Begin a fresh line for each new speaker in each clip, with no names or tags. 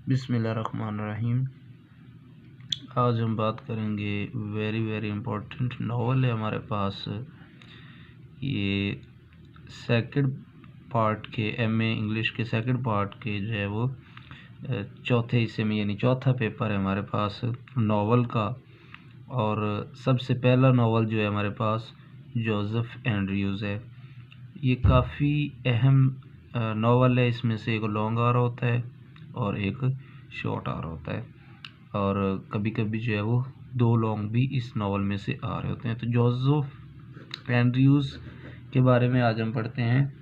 बिस्मिल्लाहिर्रहमानिर्रहीम। आज हम बात करेंगे वेरी इम्पोर्टेंट नावल है हमारे पास। ये सेकंड पार्ट के एमए इंग्लिश के सेकंड पार्ट के जो है वो चौथे हिस्से में, यानी चौथा पेपर है हमारे पास नावल का। और सबसे पहला नावल जो है हमारे पास जोसेफ एंड्रयूज़ है। ये काफ़ी अहम नावल है। इसमें से एक लॉन्ग आर होता है और एक शॉर्ट आर होता है, और कभी कभी जो है वो दो लॉन्ग भी इस नावल में से आ रहे होते हैं। तो जोसेफ एंड्रयूज़ के बारे में आज हम पढ़ते हैं,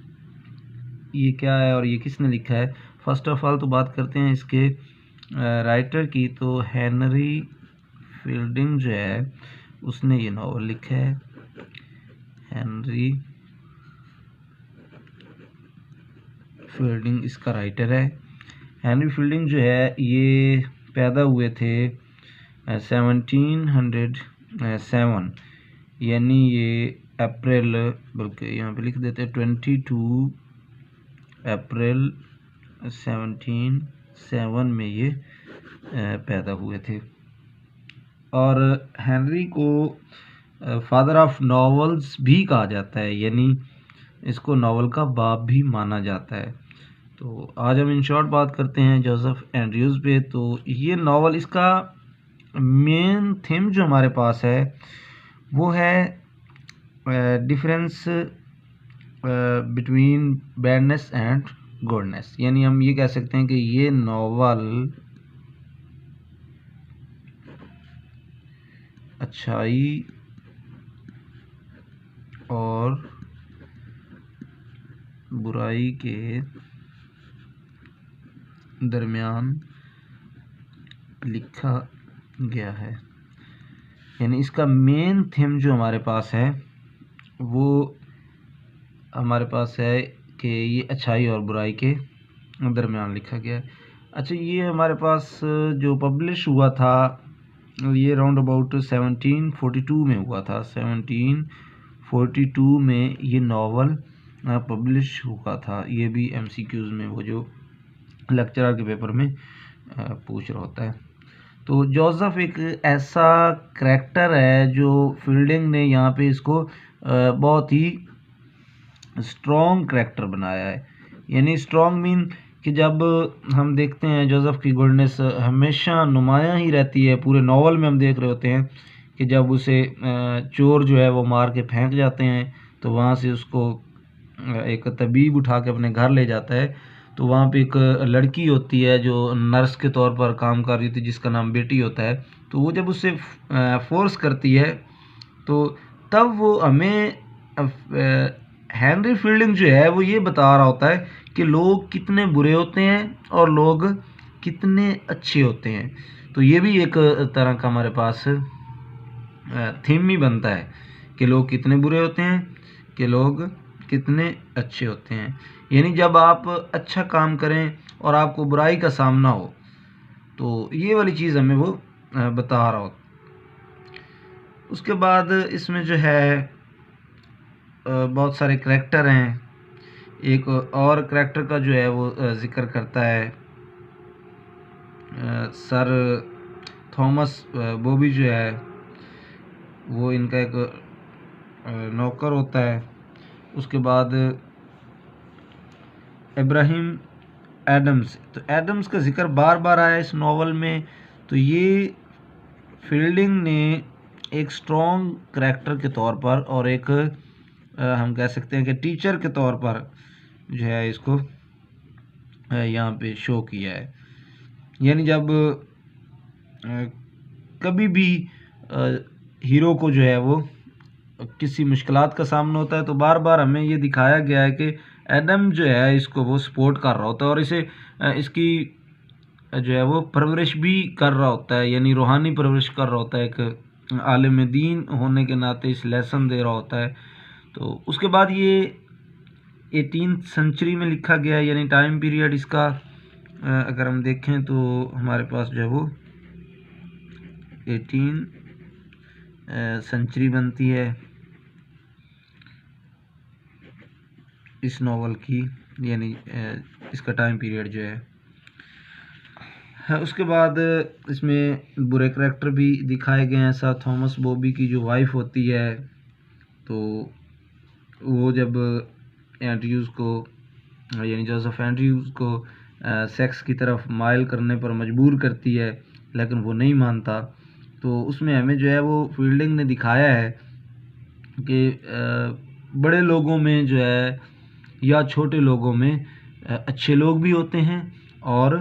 ये क्या है और ये किसने लिखा है। फर्स्ट ऑफ ऑल तो बात करते हैं इसके राइटर की। तो हेनरी फील्डिंग जो है उसने ये नावल लिखा है। हेनरी फील्डिंग इसका राइटर है। हेनरी फील्डिंग जो है ये पैदा हुए थे 1707, यानी ये अप्रैल, बल्कि यहाँ पे लिख देते हैं 22 अप्रैल 1707 में ये पैदा हुए थे। और हेनरी को फादर ऑफ नॉवेल्स भी कहा जाता है, यानी इसको नावल का बाप भी माना जाता है। तो आज हम इन शॉर्ट बात करते हैं जोसेफ एंड्रयूज़ पे। तो ये नावल, इसका मेन थीम जो हमारे पास है वो है difference between badness and goodness. यानी हम ये कह सकते हैं कि ये नावल अच्छाई और बुराई के दरमियान लिखा गया है। यानी इसका मेन थीम जो हमारे पास है वो हमारे पास है कि ये अच्छाई और बुराई के दरमियान लिखा गया है। अच्छा, ये हमारे पास जो पब्लिश हुआ था ये राउंड अबाउट 1742 में हुआ था। 1742 में ये नावल पब्लिश हुआ था। ये भी एमसीक्यूज में वो जो लेक्चरर के पेपर में पूछ रहा होता है। तो जोसेफ एक ऐसा करैक्टर है जो फील्डिंग ने यहाँ पे इसको बहुत ही स्ट्रॉन्ग करैक्टर बनाया है। यानी स्ट्रॉन्ग मीन कि जब हम देखते हैं जोसेफ की गुडनेस हमेशा नुमायाँ ही रहती है। पूरे नावल में हम देख रहे होते हैं कि जब उसे चोर जो है वो मार के फेंक जाते हैं तो वहाँ से उसको एक तबीब उठा के अपने घर ले जाता है। तो वहाँ पे एक लड़की होती है जो नर्स के तौर पर काम कर रही थी, जिसका नाम बेटी होता है। तो वो जब उससे फोर्स करती है तो तब वो हमें हेनरी फील्डिंग जो है वो ये बता रहा होता है कि लोग कितने बुरे होते हैं और लोग कितने अच्छे होते हैं। तो ये भी एक तरह का हमारे पास थीम ही बनता है कि लोग कितने बुरे होते हैं कि लोग कितने अच्छे होते हैं। यानी जब आप अच्छा काम करें और आपको बुराई का सामना हो तो ये वाली चीज़ हमें वो बता रहा हो। उसके बाद इसमें जो है बहुत सारे करैक्टर हैं। एक और करैक्टर का जो है वो जिक्र करता है सर थॉमस बॉबी जो है वो इनका एक नौकर होता है। उसके बाद इब्राहिम एडम्स, तो एडम्स का जिक्र बार बार आया इस नावल में। तो ये फील्डिंग ने एक स्ट्रॉन्ग करैक्टर के तौर पर और एक हम कह सकते हैं कि टीचर के तौर पर जो है इसको यहाँ पे शो किया है। यानी जब कभी भी हीरो को जो है वो किसी मुश्किलात का सामना होता है तो बार बार हमें ये दिखाया गया है कि एडम जो है इसको वो सपोर्ट कर रहा होता है और इसे इसकी जो है वो परवरिश भी कर रहा होता है, यानी रूहानी परवरिश कर रहा होता है। एक आलिम दीन होने के नाते इस लेसन दे रहा होता है। तो उसके बाद ये 18th सेंचुरी में लिखा गया है, यानी टाइम पीरियड इसका अगर हम देखें तो हमारे पास जो है वो 18 सेंचुरी बनती है इस नावल की। यानी इसका टाइम पीरियड जो है हाँ, उसके बाद इसमें बुरे करैक्टर भी दिखाए गए हैं। ऐसा थॉमस बॉबी की जो वाइफ होती है, तो वो जब एंड्रयूज़ को यानी जोसेफ एंड्रयूज़ को सेक्स की तरफ माइल करने पर मजबूर करती है, लेकिन वो नहीं मानता। तो उसमें हमें जो है वो फील्डिंग ने दिखाया है कि बड़े लोगों में जो है या छोटे लोगों में अच्छे लोग भी होते हैं और